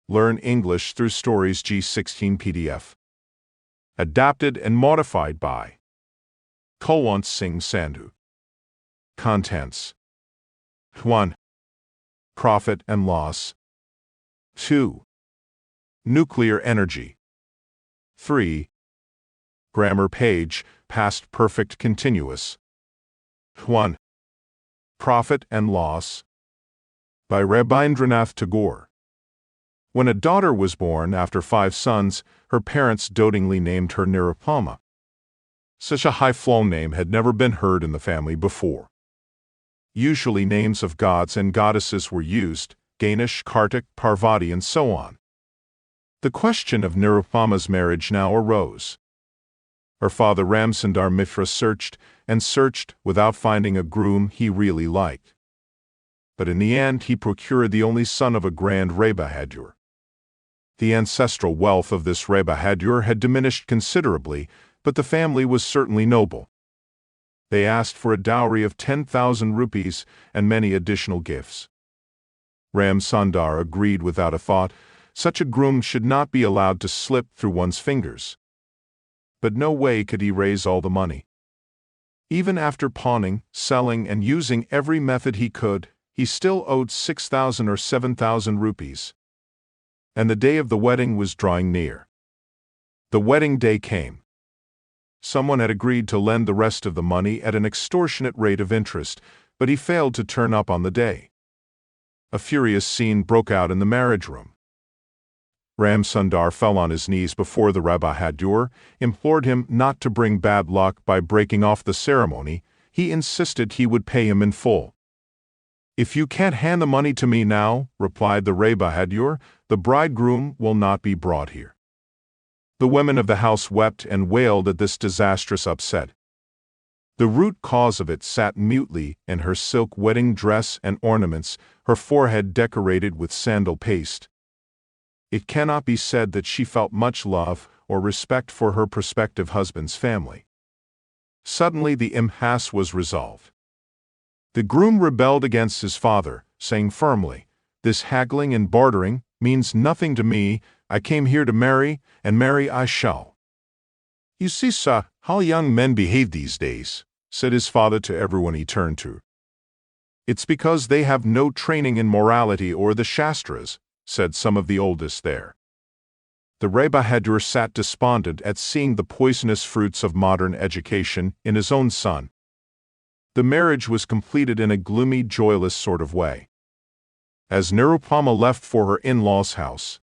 Learn English through Stories G16 PDF. Adapted and modified by Kulwant Singh Sandhu. Contents: 1. Profit and loss. 2. Nuclear energy. 3. Grammar page, past perfect continuous. 1. Profit and loss. By Rabindranath Tagore. When a daughter was born after 5 sons, her parents dotingly named her Nirupama. Such a high-flown name had never been heard in the family before. Usually names of gods and goddesses were used: Ganesh, Kartik, Parvati, and so on. The question of Nirupama's marriage now arose. Her father Ramsundar Mitra searched and searched without finding a groom he really liked. But in the end he procured the only son of a grand Ray-Bahadur. The ancestral wealth of this Ray-Bahadur had diminished considerably, but the family was certainly noble. They asked for a dowry of 10,000 rupees and many additional gifts. Ramsundar agreed without a thought. Such a groom should not be allowed to slip through one's fingers. But no way could he raise all the money. Even after pawning, selling, and using every method he could, he still owed 6,000 or 7,000 rupees. And the day of the wedding was drawing near. The wedding day came. Someone had agreed to lend the rest of the money at an extortionate rate of interest, but he failed to turn up on the day. A furious scene broke out in the marriage room. Ramsundar fell on his knees before the Ray-Bahadur, implored him not to bring bad luck by breaking off the ceremony. He insisted he would pay him in full. "If you can't hand the money to me now," replied the Ray-Bahadur, "the bridegroom will not be brought here." The women of the house wept and wailed at this disastrous upset. The root cause of it sat mutely in her silk wedding dress and ornaments, her forehead decorated with sandal paste. It cannot be said that she felt much love or respect for her prospective husband's family. Suddenly the impasse was resolved. The groom rebelled against his father, saying firmly, "This haggling and bartering means nothing to me. I came here to marry, and marry I shall." "You see, sir, how young men behave these days," said his father to everyone he turned to. "It's because they have no training in morality or the Shastras," said some of the oldest there. The Ray-Bahadur sat despondent at seeing the poisonous fruits of modern education in his own son. The marriage was completed in a gloomy, joyless sort of way. As Nirupama left for her in-laws' house,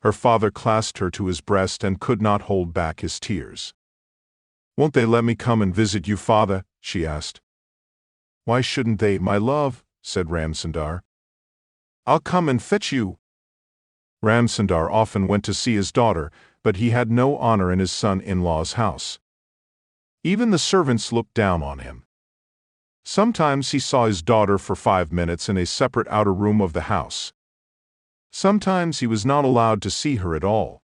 her father clasped her to his breast and could not hold back his tears. "Won't they let me come and visit you, father?" she asked. "Why shouldn't they, my love?" said Ramsundar. "I'll come and fetch you." Ramsundar often went to see his daughter, but he had no honor in his son-in-law's house. Even the servants looked down on him. Sometimes he saw his daughter for 5 minutes in a separate outer room of the house. Sometimes he was not allowed to see her at all.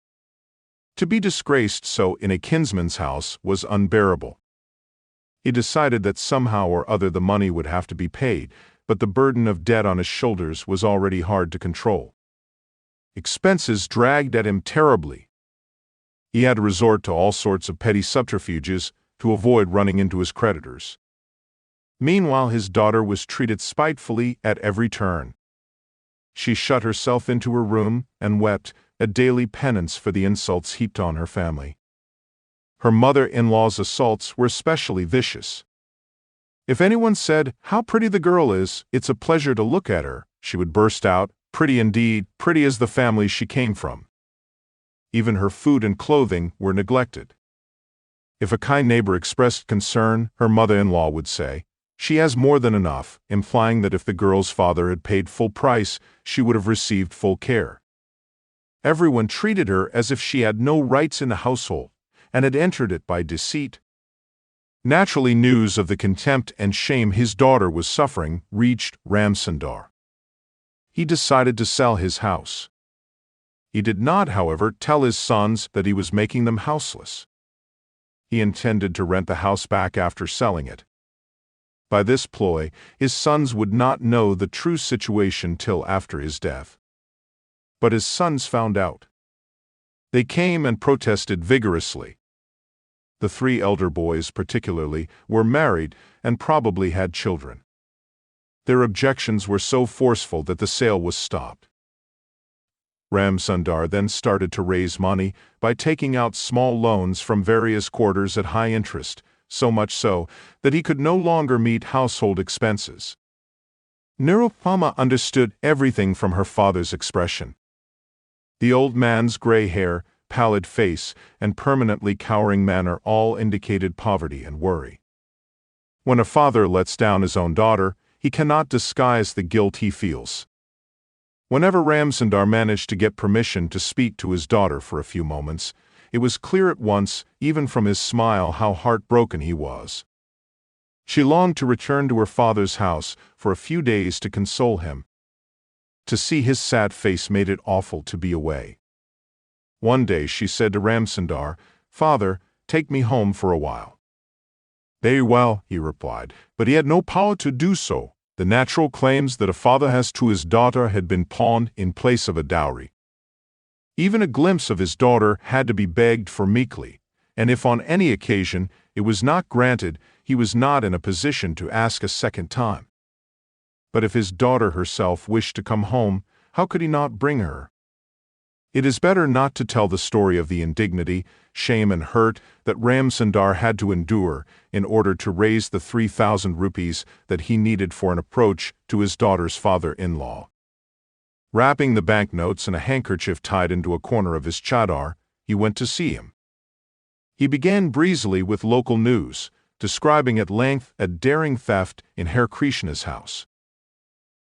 To be disgraced so in a kinsman's house was unbearable. He decided that somehow or other the money would have to be paid, but the burden of debt on his shoulders was already hard to control. Expenses dragged at him terribly. He had to resort to all sorts of petty subterfuges to avoid running into his creditors. Meanwhile, his daughter was treated spitefully at every turn. She shut herself into her room and wept, a daily penance for the insults heaped on her family. Her mother-in-law's assaults were especially vicious. If anyone said, "How pretty the girl is, it's a pleasure to look at her," she would burst out, "Pretty indeed, pretty as the family she came from." Even her food and clothing were neglected. If a kind neighbor expressed concern, her mother-in-law would say, "She has more than enough," implying that if the girl's father had paid full price, she would have received full care. Everyone treated her as if she had no rights in the household, and had entered it by deceit. Naturally, news of the contempt and shame his daughter was suffering reached Ramsundar. He decided to sell his house. He did not, however, tell his sons that he was making them houseless. He intended to rent the house back after selling it. By this ploy, his sons would not know the true situation till after his death. But his sons found out. They came and protested vigorously. The three elder boys, particularly, were married and probably had children. Their objections were so forceful that the sale was stopped. Ramsundar then started to raise money by taking out small loans from various quarters at high interest, so much so that he could no longer meet household expenses. Nirupama understood everything from her father's expression. The old man's gray hair, pallid face, and permanently cowering manner all indicated poverty and worry. When a father lets down his own daughter, he cannot disguise the guilt he feels. Whenever Ramsundar managed to get permission to speak to his daughter for a few moments, it was clear at once, even from his smile, how heartbroken he was. She longed to return to her father's house for a few days to console him. To see his sad face made it awful to be away. One day she said to Ramsundar, "Father, take me home for a while." "Very well," he replied, but he had no power to do so. The natural claims that a father has to his daughter had been pawned in place of a dowry. Even a glimpse of his daughter had to be begged for meekly, and if on any occasion it was not granted, he was not in a position to ask a second time. But if his daughter herself wished to come home, how could he not bring her? It is better not to tell the story of the indignity, shame, and hurt that Ramsundar had to endure in order to raise the 3,000 rupees that he needed for an approach to his daughter's father-in-law. Wrapping the banknotes in a handkerchief tied into a corner of his chadar, he went to see him. He began breezily with local news, describing at length a daring theft in Hare Krishna's house.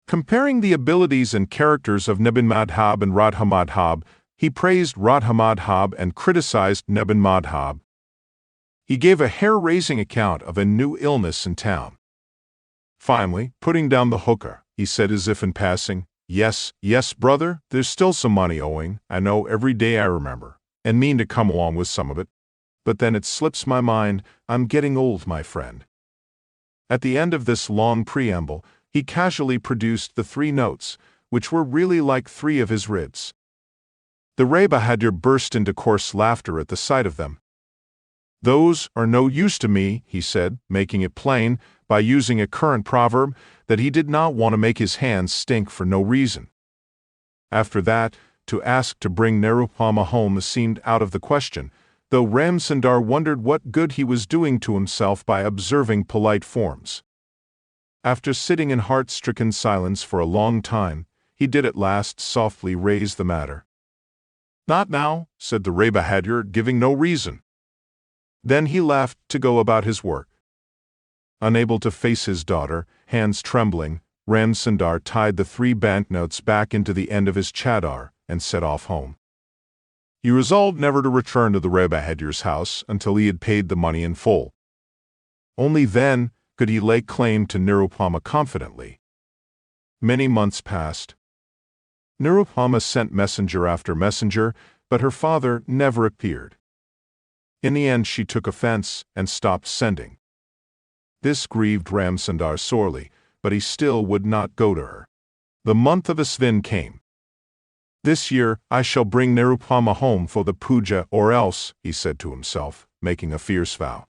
Comparing the abilities and characters of Nabin Madhab and Radha Madhab, he praised Radha Madhab and criticized Nabin Madhab. He gave a hair-raising account of a new illness in town. Finally, putting down the hookah, he said as if in passing, Yes, brother, there's still some money owing, I know, every day I remember, and mean to come along with some of it. But then it slips my mind, I'm getting old, my friend." At the end of this long preamble, he casually produced the 3 notes, which were really like 3 of his ribs. The Ray Bahadur burst into coarse laughter at the sight of them. "Those are no use to me," he said, making it plain, by using a current proverb, that he did not want to make his hands stink for no reason. After that, to ask to bring Nirupama home seemed out of the question, though Ramsundar wondered what good he was doing to himself by observing polite forms. After sitting in heart-stricken silence for a long time, he did at last softly raise the matter. "Not now," said the Ray Bahadur, giving no reason. Then he left to go about his work. Unable to face his daughter, hands trembling, Ramsundar tied the 3 banknotes back into the end of his chadar and set off home. He resolved never to return to the Ray Bahadur's house until he had paid the money in full. Only then could he lay claim to Nirupama confidently. Many months passed. Nirupama sent messenger after messenger, but her father never appeared. In the end she took offense and stopped sending. This grieved Ramsundar sorely, but he still would not go to her. The month of Asvin came. "This year I shall bring Nirupama home for the puja or else," he said to himself, making a fierce vow.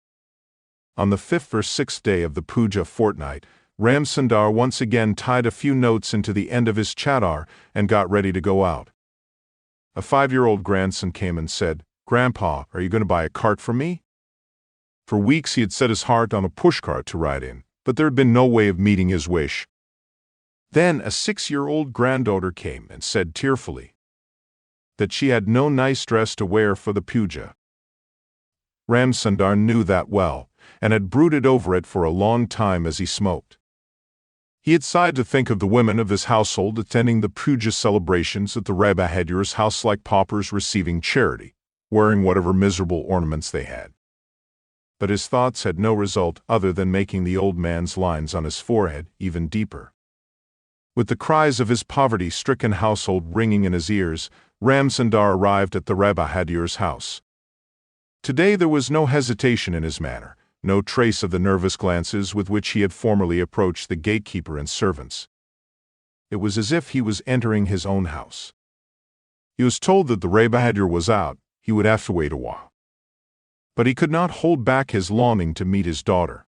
On the 5th or 6th day of the puja fortnight, Ramsundar once again tied a few notes into the end of his chadar and got ready to go out. A 5-year-old grandson came and said, "Grandpa, are you going to buy a cart for me?" For weeks he had set his heart on a pushcart to ride in, but there had been no way of meeting his wish. Then a 6-year-old granddaughter came and said tearfully that she had no nice dress to wear for the puja. Ramsundar knew that well, and had brooded over it for a long time as he smoked. He had sighed to think of the women of his household attending the puja celebrations at the Ray Bahadur's house like paupers receiving charity, wearing whatever miserable ornaments they had. But his thoughts had no result other than making the old man's lines on his forehead even deeper. With the cries of his poverty-stricken household ringing in his ears, Ramsundar arrived at the Ray Bahadur's house. Today there was no hesitation in his manner, no trace of the nervous glances with which he had formerly approached the gatekeeper and servants. It was as if he was entering his own house. He was told that the Ray Bahadur was out. He would have to wait a while. But he could not hold back his longing to meet his daughter.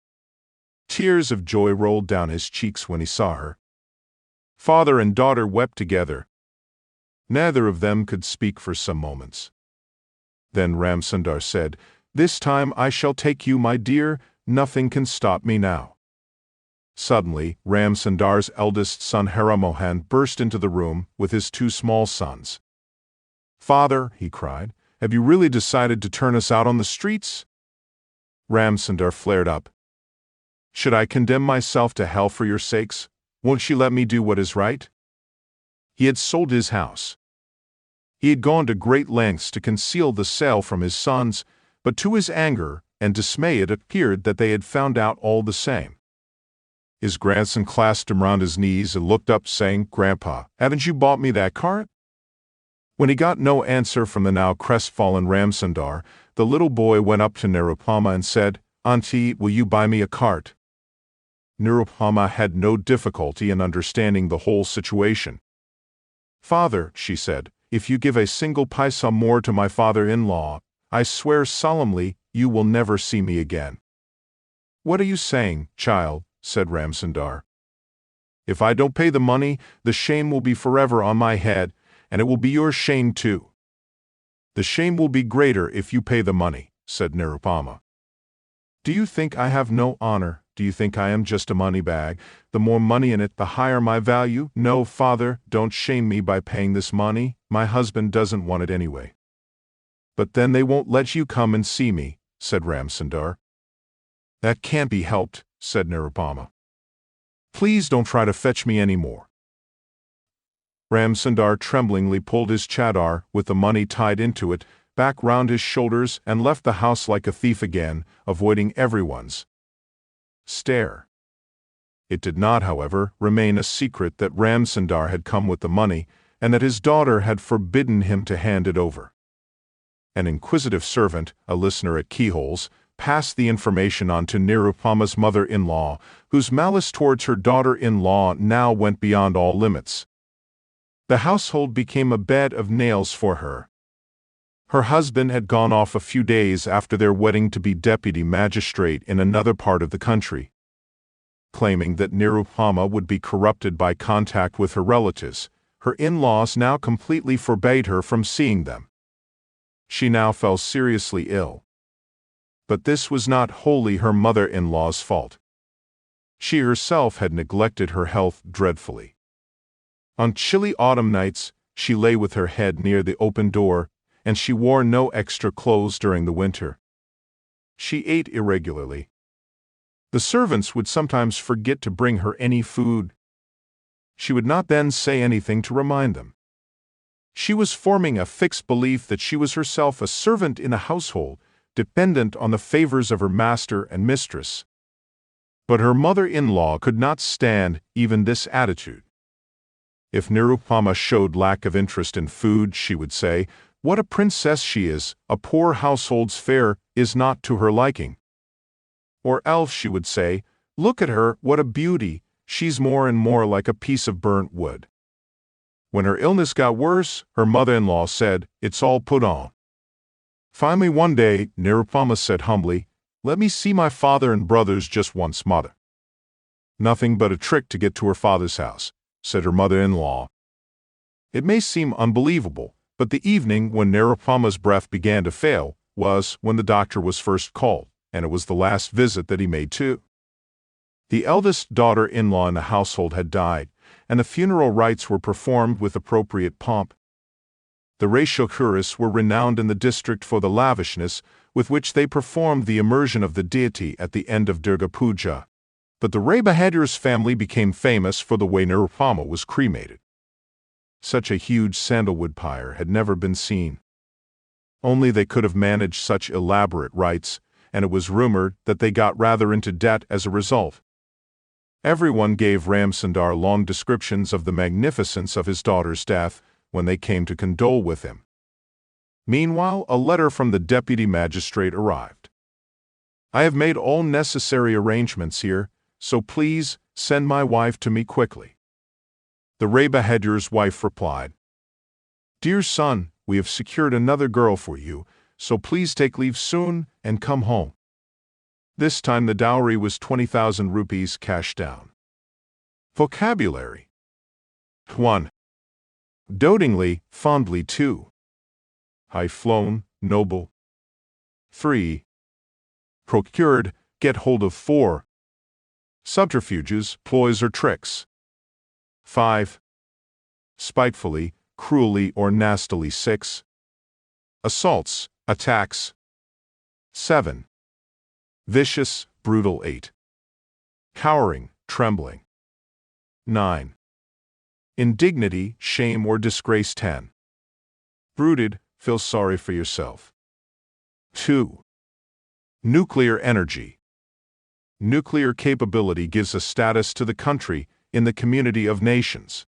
Tears of joy rolled down his cheeks when he saw her. Father and daughter wept together. Neither of them could speak for some moments. Then Ramsundar said, "This time I shall take you, my dear. Nothing can stop me now." Suddenly, Ramsundar's eldest son Haramohan burst into the room with his two small sons. "Father," he cried, "have you really decided to turn us out on the streets?" Ramsundar flared up. "Should I condemn myself to hell for your sakes? Won't you let me do what is right?" He had sold his house. He had gone to great lengths to conceal the sale from his sons, but to his anger and dismay it appeared that they had found out all the same. His grandson clasped him round his knees and looked up, saying, "Grandpa, haven't you bought me that cart?" When he got no answer from the now crestfallen Ramsundar, the little boy went up to Nirupama and said, "Auntie, will you buy me a cart?" Nirupama had no difficulty in understanding the whole situation. "Father," she said, "if you give a single paisa more to my father-in-law, I swear solemnly you will never see me again." "What are you saying, child?" said Ramsundar. "If I don't pay the money, the shame will be forever on my head, and it will be your shame too." "The shame will be greater if you pay the money," said Nirupama. "Do you think I have no honor? Do you think I am just a money bag? The more money in it, the higher my value. No, father, don't shame me by paying this money. My husband doesn't want it anyway." "But then they won't let you come and see me," said Ramsundar. "That can't be helped," said Nirupama. "Please don't try to fetch me any more." Ramsundar tremblingly pulled his chadar, with the money tied into it, back round his shoulders and left the house like a thief again, avoiding everyone's stare. It did not, however, remain a secret that Ramsundar had come with the money, and that his daughter had forbidden him to hand it over. An inquisitive servant, a listener at keyholes, passed the information on to Nirupama's mother-in-law, whose malice towards her daughter-in-law now went beyond all limits. The household became a bed of nails for her. Her husband had gone off a few days after their wedding to be deputy magistrate in another part of the country. Claiming that Nirupama would be corrupted by contact with her relatives, her in-laws now completely forbade her from seeing them. She now fell seriously ill. But this was not wholly her mother-in-law's fault. She herself had neglected her health dreadfully. On chilly autumn nights, she lay with her head near the open door, and she wore no extra clothes during the winter. She ate irregularly. The servants would sometimes forget to bring her any food. She would not then say anything to remind them. She was forming a fixed belief that she was herself a servant in a household, dependent on the favors of her master and mistress. But her mother-in-law could not stand even this attitude. If Nirupama showed lack of interest in food, she would say, "What a princess she is! A poor household's fare is not to her liking." Or else she would say, "Look at her, what a beauty! She's more and more like a piece of burnt wood." When her illness got worse, her mother-in-law said, "It's all put on." Finally one day, Nirupama said humbly, "Let me see my father and brothers just once, mother." "Nothing but a trick to get to her father's house," said her mother-in-law. It may seem unbelievable, but the evening when Nirupama's breath began to fail was when the doctor was first called, and it was the last visit that he made too. The eldest daughter-in-law in the household had died, and the funeral rites were performed with appropriate pomp. The Raishokuris were renowned in the district for the lavishness with which they performed the immersion of the deity at the end of Durga Puja, but the Ray Bahadur's family became famous for the way Nirupama was cremated. Such a huge sandalwood pyre had never been seen. Only they could have managed such elaborate rites, and it was rumored that they got rather into debt as a result. Everyone gave Ramsundar long descriptions of the magnificence of his daughter's death when they came to condole with him. Meanwhile, a letter from the deputy magistrate arrived. "I have made all necessary arrangements here, so please send my wife to me quickly." The Ray Bahadur's wife replied, Dear son, we have secured another girl for you, so please take leave soon and come home. This time the dowry was 20,000 rupees cash down. Vocabulary. 1. Dotingly, fondly 2. High flown, noble. 3. Procured, get hold of 4. Subterfuges, ploys or tricks. 5. Spitefully, cruelly or nastily 6. Assaults, attacks. 7. Vicious, brutal 8. Cowering, trembling. 9. Indignity, shame or disgrace 10. Brooded, feel sorry for yourself. 2. Nuclear energy. Nuclear capability gives a status to the country in the community of nations.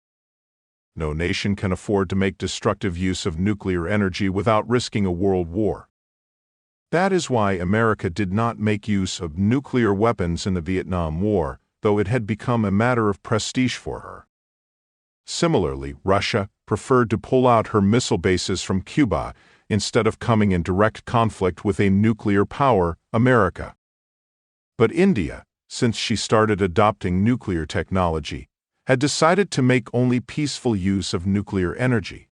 No nation can afford to make destructive use of nuclear energy without risking a world war. That is why America did not make use of nuclear weapons in the Vietnam War, though it had become a matter of prestige for her. Similarly, Russia preferred to pull out her missile bases from Cuba instead of coming in direct conflict with a nuclear power, America. But India, since she started adopting nuclear technology, had decided to make only peaceful use of nuclear energy.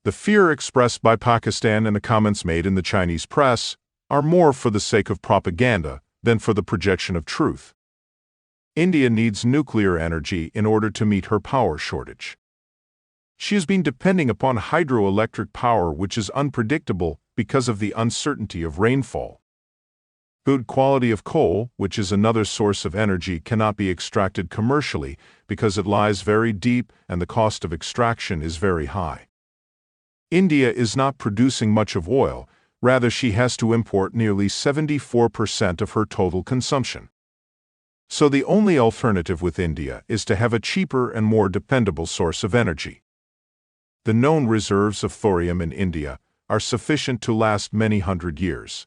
The fear expressed by Pakistan and the comments made in the Chinese press are more for the sake of propaganda than for the projection of truth. India needs nuclear energy in order to meet her power shortage. She has been depending upon hydroelectric power, which is unpredictable because of the uncertainty of rainfall. Good quality of coal, which is another source of energy, cannot be extracted commercially because it lies very deep and the cost of extraction is very high. India is not producing much of oil, rather she has to import nearly 74% of her total consumption. So the only alternative with India is to have a cheaper and more dependable source of energy. The known reserves of thorium in India are sufficient to last many hundred years.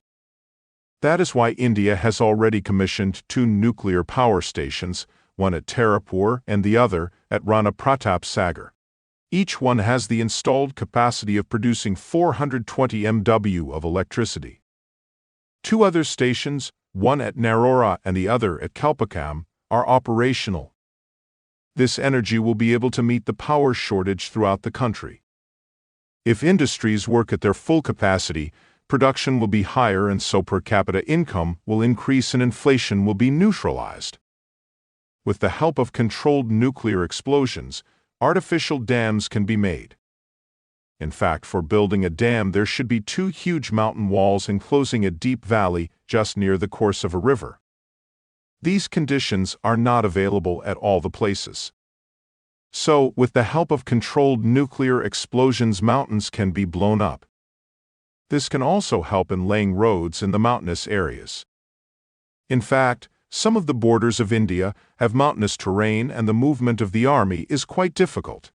That is why India has already commissioned 2 nuclear power stations, one at Tarapur and the other at Rana Pratap Sagar. Each one has the installed capacity of producing 420 MW of electricity. 2 other stations, one at Narora and the other at Kalpakam, are operational. This energy will be able to meet the power shortage throughout the country. If industries work at their full capacity, production will be higher and so per capita income will increase and inflation will be neutralized. With the help of controlled nuclear explosions, artificial dams can be made. In fact, for building a dam, there should be 2 huge mountain walls enclosing a deep valley just near the course of a river. These conditions are not available at all the places. So, with the help of controlled nuclear explosions, mountains can be blown up. This can also help in laying roads in the mountainous areas. In fact, some of the borders of India have mountainous terrain and the movement of the army is quite difficult.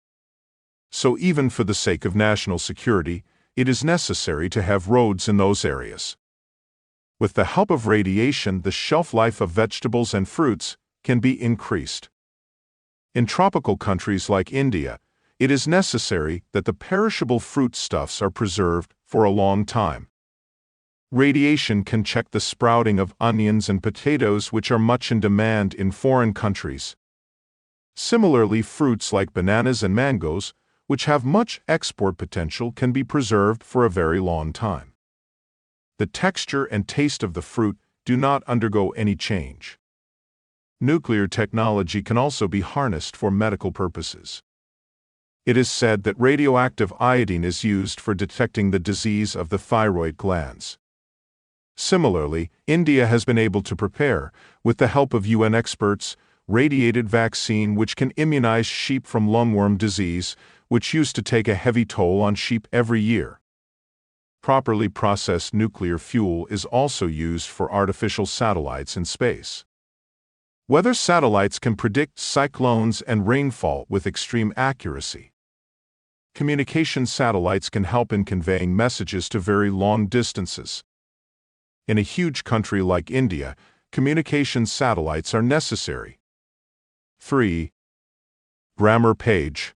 So even for the sake of national security, it is necessary to have roads in those areas. With the help of radiation, the shelf life of vegetables and fruits can be increased. In tropical countries like India, it is necessary that the perishable fruitstuffs are preserved for a long time. Radiation can check the sprouting of onions and potatoes, which are much in demand in foreign countries. Similarly, fruits like bananas and mangoes, which have much export potential, can be preserved for a very long time. The texture and taste of the fruit do not undergo any change. Nuclear technology can also be harnessed for medical purposes. It is said that radioactive iodine is used for detecting the disease of the thyroid glands. Similarly, India has been able to prepare, with the help of UN experts, radiated vaccine which can immunize sheep from lungworm disease, which used to take a heavy toll on sheep every year. Properly processed nuclear fuel is also used for artificial satellites in space. Weather satellites can predict cyclones and rainfall with extreme accuracy. Communication satellites can help in conveying messages to very long distances. In a huge country like India, communication satellites are necessary. 3. Grammar page.